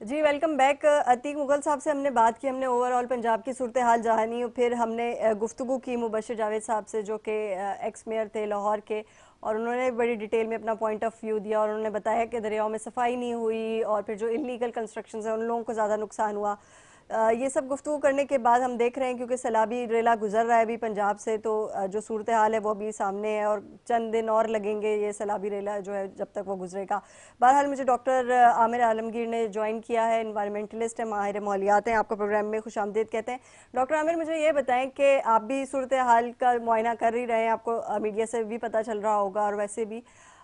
جی welcome back Atiq Mughal صاحب سے ہم نے بات کی، ہم نے اوور آل پنجاب کی صورتحال جانی، پھر ہم نے گفتگو کی مبشر جاوید صاحب سے جو کہ ایکس میئر تھے لاہور کے، اور انہوں نے بڑی ڈیٹیل میں اپنا پوائنٹ آف ویو دیا، اور انہوں نے بتایا کہ دریاؤں میں صفائی نہیں ہوئی اور پھر جو انلیگل کنسٹرکشنز ہیں ان لوگوں کو زیادہ نقصان ہوا۔ یہ سب گفتگو کرنے کے بعد ہم دیکھ رہے ہیں کیونکہ سیلابی ریلا گزر رہا ہے ابھی پنجاب سے، تو جو صورتحال ہے وہ ابھی سامنے ہے اور چند دن اور لگیں گے یہ سیلابی ریلا جو ہے جب تک وہ گزرے گا۔ بہرحال مجھے ڈاکٹر عامر عالمگیر نے جوائن کیا ہے، انوائرمنٹلسٹ ہیں، ماہر ماحولیات ہیں، آپ کو پروگرام میں خوش آمدید کہتے ہیں۔ ڈاکٹر عامر مجھے یہ بتائیں کہ آپ بھی صورتحال کا معائنہ کر ہی رہے ہیں، آپ کو میڈیا سے بھی پتہ چل رہا ہوگا اور ویسے بھی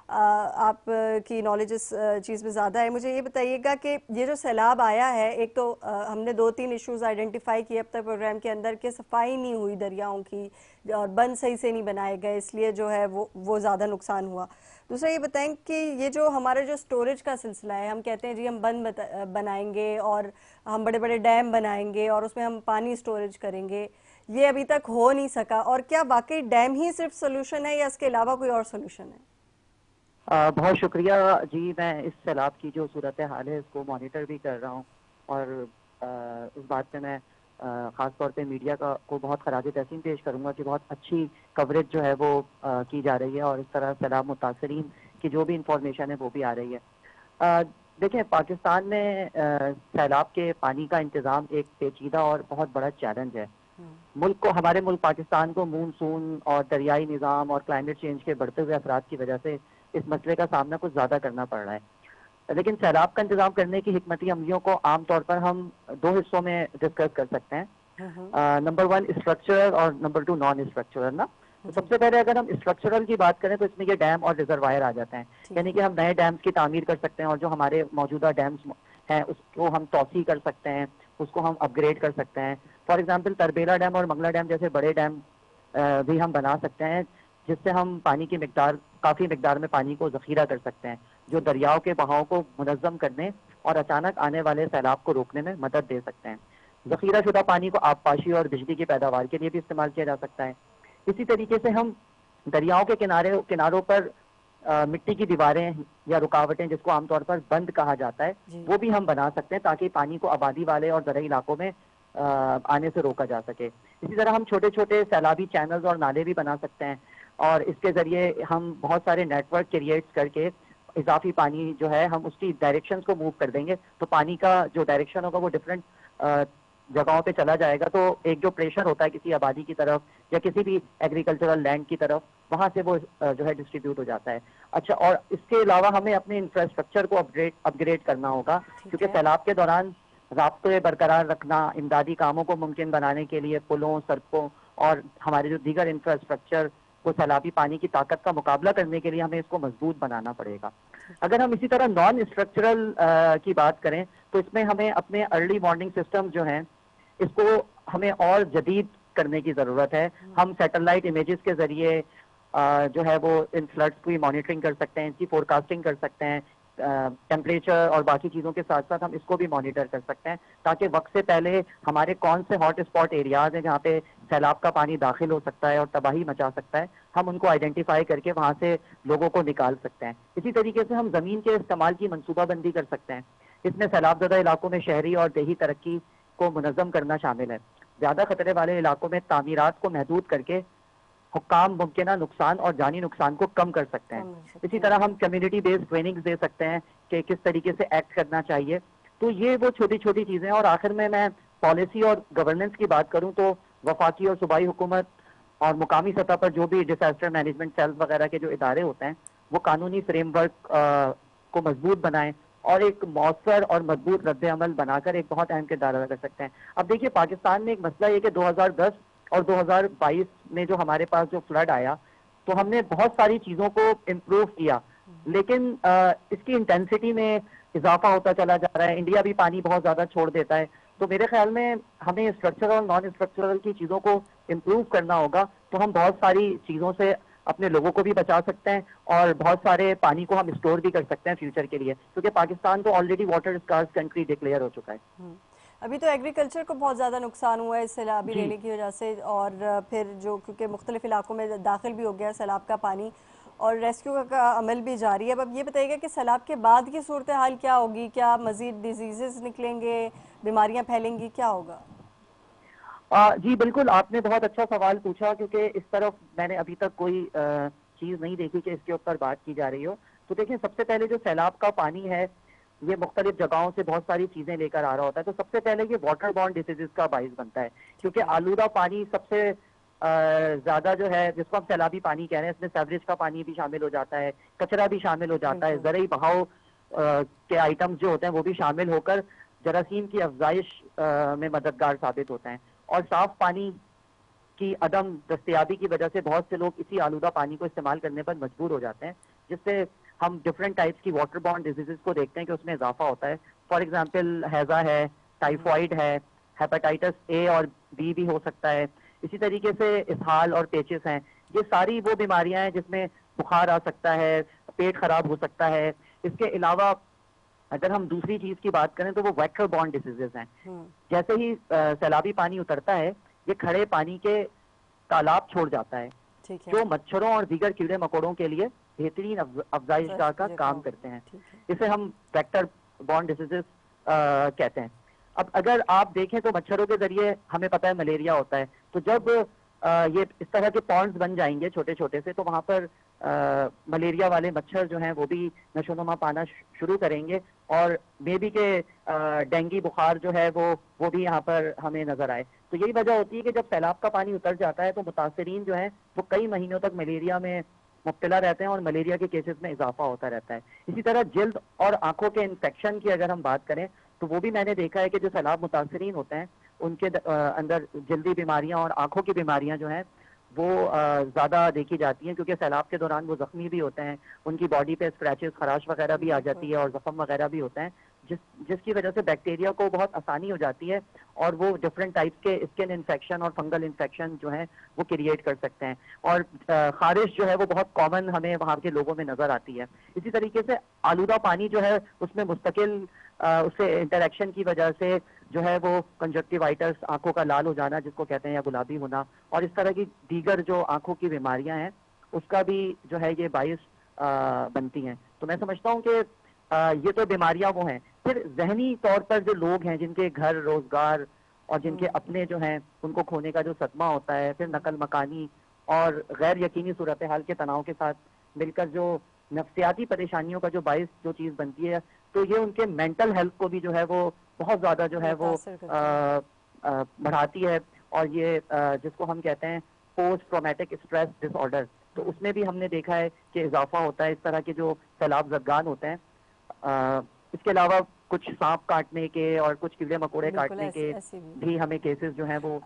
آپ کی نالج اس چیز میں زیادہ ہے، مجھے یہ بتائیے گا کہ یہ جو سیلاب آیا ہے، ایک تو ہم نے 2-3 ایشوز آئیڈینٹیفائی کیے اب تک پروگرام کے اندر کہ صفائی نہیں ہوئی دریاؤں کی اور بند صحیح سے نہیں بنائے گئے، اس لیے جو ہے وہ زیادہ نقصان ہوا۔ دوسرا یہ بتائیں کہ یہ جو ہمارے جو سٹوریج کا سلسلہ ہے، ہم کہتے ہیں جی ہم بند بنائیں گے اور ہم بڑے بڑے ڈیم بنائیں گے اور اس میں ہم پانی سٹوریج کریں گے، یہ ابھی تک ہو نہیں سکا، اور کیا واقعی ڈیم ہی صرف سولوشن ہے یا اس کے علاوہ کوئی اور سولوشن ہے؟ بہت شکریہ جی، میں اس سیلاب کی جو صورتحال ہے اس کو مانیٹر بھی کر رہا ہوں، اور اس بات پہ میں خاص طور پہ میڈیا کو بہت خراج تحسین پیش کروں گا کہ بہت اچھی کوریج جو ہے وہ کی جا رہی ہے، اور اس طرح سیلاب متاثرین کی جو بھی انفارمیشن ہے وہ بھی آ رہی ہے۔ دیکھیں، پاکستان میں سیلاب کے پانی کا انتظام ایک پیچیدہ اور بہت بڑا چیلنج ہے۔ ہمارے ملک پاکستان کو مونسون اور دریائی نظام اور کلائمیٹ چینج کے بڑھتے ہوئے اثرات کی وجہ سے اس مسئلے کا سامنا کچھ زیادہ کرنا پڑ رہا ہے، لیکن سیلاب کا انتظام کرنے کی حکمتی عملیوں کو عام طور پر ہم 2 حصوں میں ڈسکس کر سکتے ہیں، نمبر 1 اسٹرکچرل اور نمبر 2 نان اسٹرکچرل نا۔ تو سب سے پہلے اگر ہم اسٹرکچرل کی بات کریں تو اس میں یہ ڈیم اور ریزروائر آ جاتے ہیں، یعنی کہ ہم نئے ڈیمز کی تعمیر کر سکتے ہیں، اور جو ہمارے موجودہ ڈیمز ہیں اس کو ہم توسیع کر سکتے ہیں، اس کو ہم اپ گریڈ کر سکتے ہیں۔ فار ایگزامپل تربیلا ڈیم اور منگلا ڈیم جیسے بڑے ڈیم بھی ہم بنا سکتے ہیں، جس سے ہم پانی کی کافی مقدار میں پانی کو ذخیرہ کر سکتے ہیں، جو دریاؤں کے بہاؤ کو منظم کرنے اور اچانک آنے والے سیلاب کو روکنے میں مدد دے سکتے ہیں۔ ذخیرہ شدہ پانی کو آبپاشی اور بجلی کی پیداوار کے لیے بھی استعمال کیا جا سکتا ہے۔ اسی طریقے سے ہم دریاؤں کے کناروں پر مٹی کی دیواریں یا رکاوٹیں، جس کو عام طور پر بند کہا جاتا ہے، وہ بھی ہم بنا سکتے ہیں تاکہ پانی کو آبادی والے اور زرعی علاقوں میں آنے سے روکا جا سکے۔ اسی طرح ہم چھوٹے چھوٹے سیلابی چینلز اور نالے بھی بنا سکتے ہیں، اور اس کے ذریعے ہم بہت سارے نیٹ ورک کریٹ کر کے اضافی پانی جو ہے ہم اس کی ڈائریکشنز کو موو کر دیں گے، تو پانی کا جو ڈائریکشن ہوگا وہ ڈفرینٹ جگہوں پہ چلا جائے گا، تو ایک جو پریشر ہوتا ہے کسی آبادی کی طرف یا کسی بھی ایگریکلچرل لینڈ کی طرف، وہاں سے وہ جو ہے ڈسٹریبیوٹ ہو جاتا ہے۔ اچھا، اور اس کے علاوہ ہمیں اپنے انفراسٹرکچر کو اپ گریڈ کرنا ہوگا، کیونکہ سیلاب کے دوران رابطے برقرار رکھنا، امدادی کاموں کو ممکن بنانے کے لیے پلوں، سڑکوں اور ہمارے جو دیگر انفراسٹرکچر کو سیلابی پانی کی طاقت کا مقابلہ کرنے کے لیے ہمیں اس کو مضبوط بنانا پڑے گا۔ اگر ہم اسی طرح نان اسٹرکچرل کی بات کریں تو اس میں ہمیں اپنے ارلی وارننگ سسٹم جو ہیں اس کو ہمیں اور جدید کرنے کی ضرورت ہے۔ ہم سیٹلائٹ امیجز کے ذریعے جو ہے وہ ان فلڈس کی مانیٹرنگ کر سکتے ہیں، ان کی فورکاسٹنگ کر سکتے ہیں، ٹیمپریچر اور باقی چیزوں کے ساتھ ساتھ ہم اس کو بھی مانیٹر کر سکتے ہیں، تاکہ وقت سے پہلے ہمارے کون سے ہاٹ اسپاٹ ایریاز ہیں جہاں پہ سیلاب کا پانی داخل ہو سکتا ہے اور تباہی مچا سکتا ہے، ہم ان کو آئیڈینٹیفائی کر کے وہاں سے لوگوں کو نکال سکتے ہیں۔ اسی طریقے سے ہم زمین کے استعمال کی منصوبہ بندی کر سکتے ہیں، اس میں سیلاب زدہ علاقوں میں شہری اور دیہی ترقی کو منظم کرنا شامل ہے۔ زیادہ خطرے والے علاقوں میں تعمیرات کو محدود کر کے حکام ممکنہ نقصان اور جانی نقصان کو کم کر سکتے ہیں۔ اسی طرح ہم کمیونٹی بیسڈ ٹریننگز دے سکتے ہیں کہ کس طریقے سے ایکٹ کرنا چاہیے۔ تو یہ وہ چھوٹی چھوٹی چیزیں، اور آخر میں پالیسی اور گورننس کی بات کروں تو وفاقی اور صوبائی حکومت اور مقامی سطح پر جو بھی ڈیزاسٹر مینجمنٹ سیلز وغیرہ کے جو ادارے ہوتے ہیں وہ قانونی فریم ورک کو مضبوط بنائیں اور ایک مؤثر اور مضبوط رد عمل بنا کر ایک بہت اہم کردار ادا کر سکتے ہیں۔ اب دیکھیے، پاکستان میں ایک مسئلہ یہ کہ 2010 اور 2022 میں جو ہمارے پاس جو فلڈ آیا تو ہم نے بہت ساری چیزوں کو امپروو کیا، لیکن اس کی انٹینسٹی میں اضافہ ہوتا چلا جا رہا ہے۔ انڈیا بھی پانی بہت زیادہ چھوڑ دیتا ہے، تو میرے خیال میں ہمیں اسٹرکچرل اور نان اسٹرکچرل کی چیزوں کو امپروو کرنا ہوگا، تو ہم بہت ساری چیزوں سے اپنے لوگوں کو بھی بچا سکتے ہیں اور بہت سارے پانی کو ہم اسٹور بھی کر سکتے ہیں فیوچر کے لیے، کیونکہ پاکستان تو already water scarce country declare ہو چکا ہے۔ ابھی تو ایگریکلچر کو بہت زیادہ نقصان ہوا ہے اس سیلابی جی ریلے کی وجہ سے، اور پھر جو کیونکہ مختلف علاقوں میں داخل بھی ہو گیا سیلاب کا پانی، اور ریسکیو کا عمل بھی جاری ہے. اب یہ بتائیے گا کہ سیلاب کے بعد کی صورتحال کیا ہوگی؟ کیا مزید ڈیزیزز نکلیں گے، بیماریاں پھیلیں گی، کیا ہوگا؟ جی بالکل، آپ نے بہت اچھا سوال پوچھا، کیونکہ اس طرف میں نے ابھی تک کوئی چیز نہیں دیکھی کہ اس کے اوپر بات کی جا رہی ہو. تو دیکھیں، سب سے پہلے جو سیلاب کا پانی ہے یہ مختلف جگہوں سے بہت ساری چیزیں لے کر آ رہا ہوتا ہے. تو سب سے پہلے یہ واٹر بورن ڈیزیز کا باعث بنتا ہے، کیونکہ آلودہ پانی سب سے زیادہ جو ہے، جس کو ہم سیلابی پانی کہہ رہے ہیں، اس میں سیوریج کا پانی بھی شامل ہو جاتا ہے، کچرا بھی شامل ہو جاتا ہے، زرعی بہاؤ کے آئٹمز جو ہوتے ہیں وہ بھی شامل ہو کر جراثیم کی افزائش میں مددگار ثابت ہوتا ہے. اور صاف پانی کی عدم دستیابی کی وجہ سے بہت سے لوگ اسی آلودہ پانی کو استعمال کرنے پر مجبور ہو جاتے ہیں، جس سے ہم ڈفرینٹ ٹائپس کی واٹر بورن ڈیزیزز کو دیکھتے ہیں کہ اس میں اضافہ ہوتا ہے. فار ایگزامپل ہیزا ہے، ٹائیفائڈ ہے، ہیپاٹائٹس اے اور بی بھی ہو سکتا ہے. اسی طریقے سے اسہال اور پیچس ہیں. یہ ساری وہ بیماریاں ہیں جس میں بخار آ سکتا ہے، پیٹ خراب ہو سکتا ہے. اس کے علاوہ اگر ہم دوسری چیز کی بات کریں تو وہ ویکٹر بورن ڈیزیزز ہیں. جیسے ہی سیلابی پانی اترتا ہے، یہ کھڑے پانی کے تالاب چھوڑ جاتا ہے، جو مچھروں اور دیگر کیڑے مکوڑوں کے لیے بہترین افزائش گاہ کا کام کرتے ہیں. اسے ہم ویکٹر بورن ڈیزیزز کہتے ہیں. اب اگر آپ دیکھیں تو مچھروں کے ذریعے ہمیں پتہ ہے ملیریا ہوتا ہے. تو جب یہ اس طرح کے پونڈز بن جائیں گے چھوٹے چھوٹے سے، تو وہاں پر ملیریا والے مچھر جو ہیں وہ بھی نشو و نما پانا شروع کریں گے، اور مے بی کہ ڈینگی بخار جو ہے وہ بھی یہاں پر ہمیں نظر آئے. تو یہی وجہ ہوتی ہے کہ جب سیلاب کا پانی اتر جاتا ہے تو متاثرین جو ہیں وہ کئی مہینوں تک ملیریا میں مبتلا رہتے ہیں، اور ملیریا کے کیسز میں اضافہ ہوتا رہتا ہے. اسی طرح جلد اور آنکھوں کے انفیکشن کی اگر ہم بات کریں تو وہ بھی میں نے دیکھا ہے کہ جو سیلاب متاثرین ہوتے ہیں ان کے اندر جلدی بیماریاں اور آنکھوں کی بیماریاں جو ہیں وہ زیادہ دیکھی جاتی ہیں، کیونکہ سیلاب کے دوران وہ زخمی بھی ہوتے ہیں، ان کی باڈی پہ اسکریچز، خراش وغیرہ بھی آ جاتی ہے اور زخم وغیرہ بھی ہوتے ہیں، جس کی وجہ سے بیکٹیریا کو بہت آسانی ہو جاتی ہے اور وہ ڈفرینٹ ٹائپس کے اسکن انفیکشن اور فنگل انفیکشن جو ہیں وہ کریٹ کر سکتے ہیں. اور خارش جو ہے وہ بہت کامن ہمیں وہاں کے لوگوں میں نظر آتی ہے. اسی طریقے سے آلودہ پانی جو ہے اس میں مستقل اس سے انٹریکشن کی وجہ سے جو ہے وہ کنجکٹیوائٹس، آنکھوں کا لال ہو جانا جس کو کہتے ہیں، یا گلابی ہونا، اور اس طرح کی دیگر جو آنکھوں کی بیماریاں ہیں اس کا بھی جو ہے یہ باعث بنتی ہیں. تو میں سمجھتا ہوں کہ یہ تو بیماریاں وہ ہیں. پھر ذہنی طور پر جو لوگ ہیں جن کے گھر روزگار اور جن کے اپنے جو ہیں ان کو کھونے کا جو صدمہ ہوتا ہے، پھر نقل مکانی اور غیر یقینی صورتحال کے تناؤ کے ساتھ مل کر جو نفسیاتی پریشانیوں کا جو باعث جو چیز بنتی ہے، تو یہ ان کے مینٹل ہیلتھ کو بھی جو ہے وہ بہت زیادہ جو ہے وہ بڑھاتی ہے. اور یہ جس کو ہم کہتے ہیں post traumatic stress dis order, تو اس میں بھی ہم نے دیکھا ہے کہ اضافہ ہوتا ہے اس طرح کے جو سیلاب زدگان ہوتے ہیں. اس کے علاوہ کچھ سانپ کاٹنے کے اور کچھ کیڑے مکوڑے کاٹنے کے بھی ہمیں کیسز جو ہیں وہ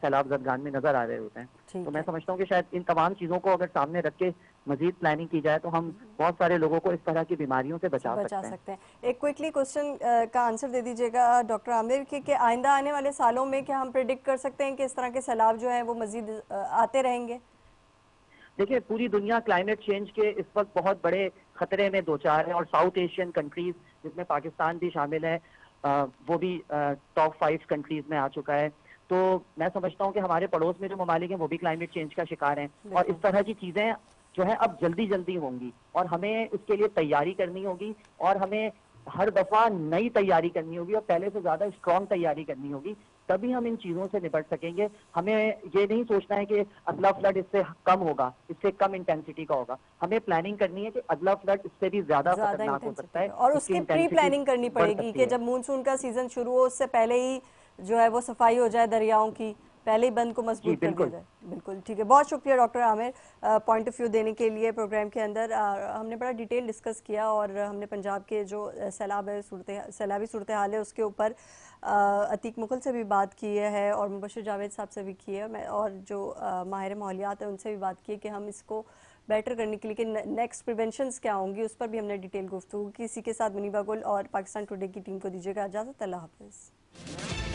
سیلاب زدگان میں نظر آ رہے ہوتے ہیں. تو میں سمجھتا ہوں کہ شاید ان تمام چیزوں کو اگر سامنے رکھ کے مزید پلاننگ کی جائے تو ہم بہت سارے لوگوں کو اس طرح کی بیماریوں سے بچا سکتے ہیں. ایک کوئکلی کوشچن کا آنسر دے دیجیے گا ڈاکٹر عامر کہ آئندہ آنے والے سالوں میں کیا ہم پریڈکٹ کر سکتے ہیں کہ اس طرح کے سیلاب جو ہیں وہ مزید آتے رہیں گے؟ دیکھیں، پوری دنیا کلائمیٹ چینج کے اس وقت بہت بڑے خطرے میں دوچار ہے، اور ساؤتھ ایشین کنٹریز جس میں پاکستان بھی شامل ہے وہ بھی ٹاپ 5 کنٹریز میں آ چکا ہے. تو میں سمجھتا ہوں کہ ہمارے پڑوس میں جو ممالک ہیں وہ بھی کلائمیٹ چینج کا شکار ہیں، اور اس طرح کی چیزیں جو ہے اب جلدی جلدی ہوں گی، اور ہمیں اس کے لیے تیاری کرنی ہوگی، اور ہمیں ہر دفعہ نئی تیاری کرنی ہوگی اور پہلے سے زیادہ اسٹرانگ تیاری کرنی ہوگی، تبھی ہم ان چیزوں سے نپٹ سکیں گے. ہمیں یہ نہیں سوچنا ہے کہ اگلا فلڈ اس سے کم ہوگا، اس سے کم انٹینسٹی کا ہوگا. ہمیں پلاننگ کرنی ہے کہ اگلا فلڈ اس سے بھی زیادہ خطرناک ہو سکتا ہے، اور اس کی پری پلاننگ کرنی پڑے گی کہ جب مونسون کا سیزن شروع ہو اس سے پہلے ہی جو ہے وہ صفائی ہو جائے دریاؤں کی، پہلے ہی بند کو مضبوط کر دیا جائے. بالکل ٹھیک ہے، بہت شکریہ doctor Aamir point of view دینے کے لیے پروگرام کے اندر. ہم نے بڑا ڈیٹیل ڈسکس کیا، اور ہم نے پنجاب کے جو سیلابی صورتحال ہے اس کے اوپر عتیق مغل سے بھی بات کی ہے، اور مبشر جاوید صاحب سے بھی کی ہے، اور جو ماہر ماحولیات ہیں ان سے بھی بات کی ہے کہ ہم اس کو بیٹر کرنے کے لیے کہ نیکسٹ پریونشنز کیا ہوں گی، اس پر بھی ہم نے ڈیٹیل گفتگو کی. اسی کے ساتھ منیبہ گل اور پاکستان ٹوڈے کی ٹیم کو دیجیے گا اجازت. اللہ حافظ.